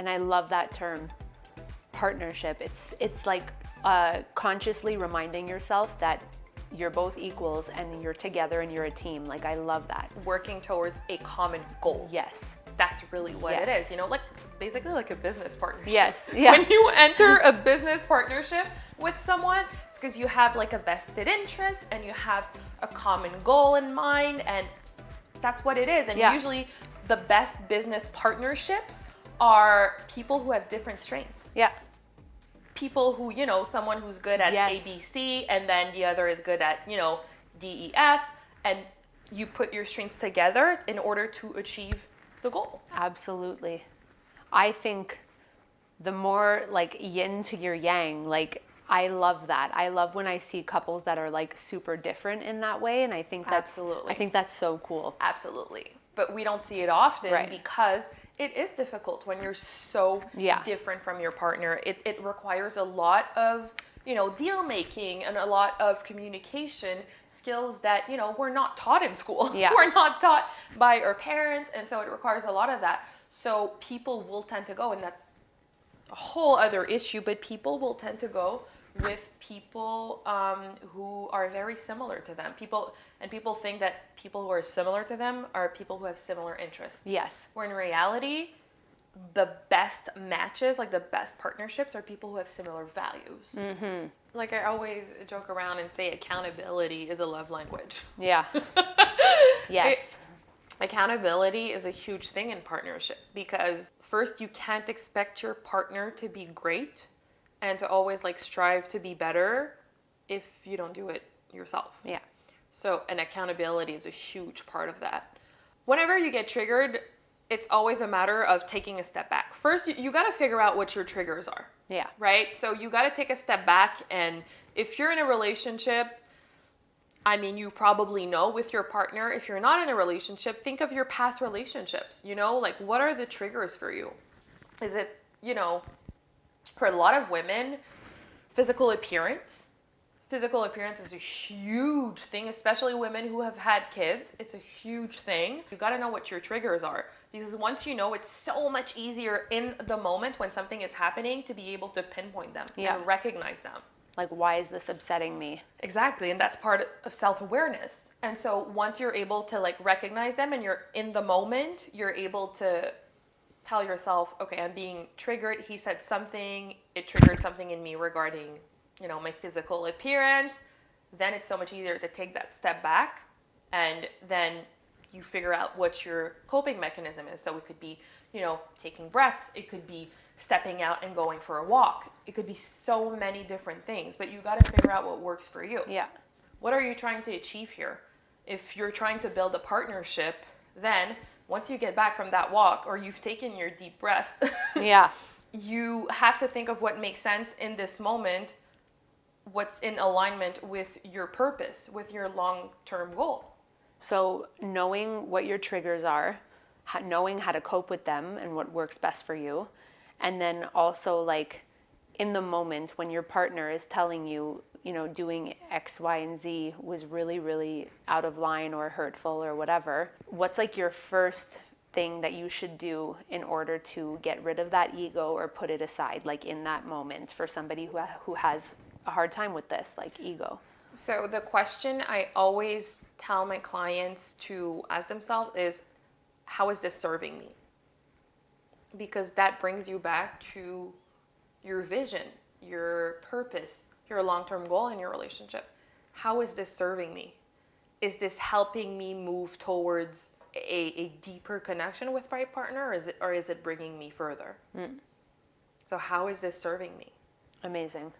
And I love that term, partnership. It's like consciously reminding yourself that you're both equals and you're together and you're a team. Like, I love that. Working towards a common goal. Yes. That's really what it is, you know, like basically like a business partnership. Yes. Yeah. When you enter a business partnership with someone, it's because you have like a vested interest and you have a common goal in mind, and that's what it is. And usually the best business partnerships are people who have different strengths. Yeah. People who, you know, someone who's good at ABC and then the other is good at, you know, DEF, and you put your strengths together in order to achieve the goal. Absolutely. I think the more like yin to your yang, like I love that. I love when I see couples that are like super different in that way, and I think that's Absolutely. I think that's so cool. Absolutely. But we don't see it often because it is difficult when you're so different from your partner. It requires a lot of, you know, deal making and a lot of communication skills that, you know, we're not taught in school. Yeah. We're not taught by our parents, and so it requires a lot of that. So people will tend to go, and that's a whole other issue, but people will tend to go with people who are very similar to them. People think that people who are similar to them are people who have similar interests. Yes. Where in reality, the best matches, like the best partnerships, are people who have similar values. Mm-hmm. Like I always joke around and say accountability is a love language. Yeah. Yes. Accountability is a huge thing in partnership because first, you can't expect your partner to be great and to always like strive to be better if you don't do it yourself. Yeah. So, and accountability is a huge part of that. Whenever you get triggered, it's always a matter of taking a step back. First, you got to figure out what your triggers are. Yeah. Right? So you got to take a step back, and if you're in a relationship, I mean, you probably know with your partner. If you're not in a relationship, think of your past relationships. You know, like what are the triggers for you? Is it, you know, for a lot of women, physical appearance. Physical appearance is a huge thing, especially women who have had kids. It's a huge thing. You got to know what your triggers are. Because once you know, it's so much easier in the moment when something is happening to be able to pinpoint them and recognize them. Like, why is this upsetting me? Exactly. And that's part of self-awareness. And so once you're able to like recognize them and you're in the moment, you're able to tell yourself, okay, I'm being triggered. He said something, it triggered something in me regarding, you know, my physical appearance. Then it's so much easier to take that step back, and then you figure out what your coping mechanism is. So it could be, you know, taking breaths. It could be stepping out and going for a walk. It could be so many different things, but you got to figure out what works for you. Yeah. What are you trying to achieve here? If you're trying to build a partnership, then once you get back from that walk or you've taken your deep breaths, you have to think of what makes sense in this moment, what's in alignment with your purpose, with your long-term goal. So knowing what your triggers are, knowing how to cope with them and what works best for you, and then also like in the moment when your partner is telling you, you know, doing X, Y, and Z was really, really out of line or hurtful or whatever, what's like your first thing that you should do in order to get rid of that ego or put it aside, like in that moment, for somebody who has a hard time with this, like ego? So the question I always tell my clients to ask themselves is, how is this serving me? Because that brings you back to your vision, your purpose, your long-term goal in your relationship. How is this serving me? Is this helping me move towards a deeper connection with my partner, or is it bringing me further? So how is this serving me? Amazing.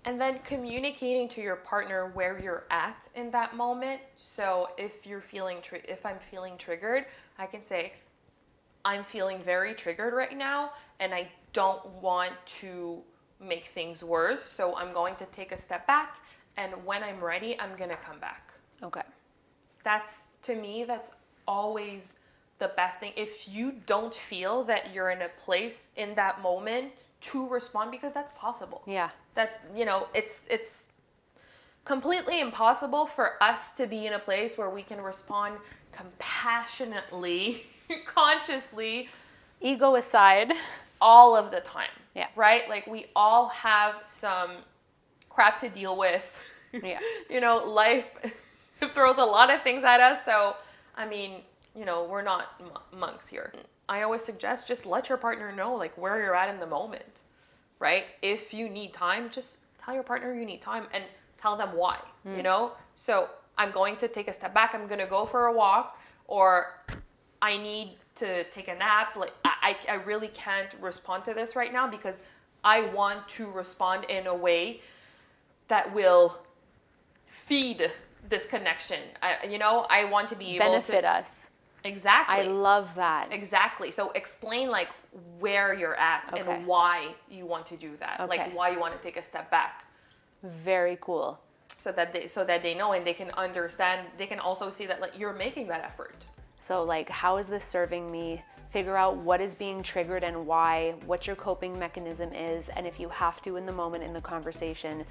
And then communicating to your partner where you're at in that moment. So if you're feeling, if I'm feeling triggered, I can say, I'm feeling very triggered right now, and I don't want to make things worse. So I'm going to take a step back, and when I'm ready, I'm going to come back. Okay. That's, to me, that's always the best thing. If you don't feel that you're in a place in that moment to respond, because that's possible. Yeah. That's, you know, it's completely impossible for us to be in a place where we can respond compassionately, consciously. Ego aside. all of the time. Yeah. Right? Like we all have some crap to deal with. Yeah. You know, life throws a lot of things at us. So, I mean, you know, we're not monks here. I always suggest just let your partner know like where you're at in the moment, right? If you need time, just tell your partner you need time and tell them why, you know? So I'm going to take a step back. I'm going to go for a walk, or I need to take a nap. Like I really can't respond to this right now because I want to respond in a way that will feed this connection. I want to be able Benefit to us. Exactly. I love that. Exactly. So explain like where you're at Okay. and why you want to do that. Okay. Like why you want to take a step back. Very cool. So that they know and they can understand. They can also see that like you're making that effort. So like, how is this serving me? Figure out what is being triggered and why, what your coping mechanism is, and if you have to in the moment in the conversation,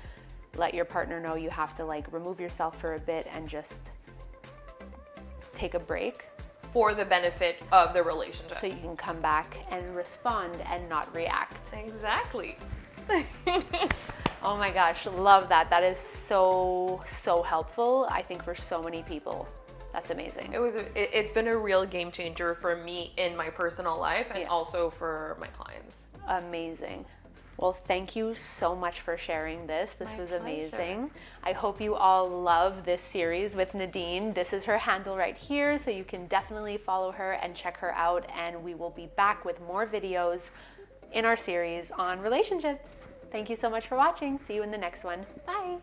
let your partner know you have to like remove yourself for a bit and just take a break. For the benefit of the relationship. So you can come back and respond and not react. Exactly. Oh my gosh, love that. That is so helpful, I think, for so many people. That's amazing. It's been a real game changer for me in my personal life and Yeah. also for my clients. Amazing. Well, thank you so much for sharing this. This My was pleasure. amazing. I hope you all love this series with Nadine. This is her handle right here, so you can definitely follow her and check her out. And we will be back with more videos in our series on relationships. Thank you so much for watching. See you in the next one. Bye.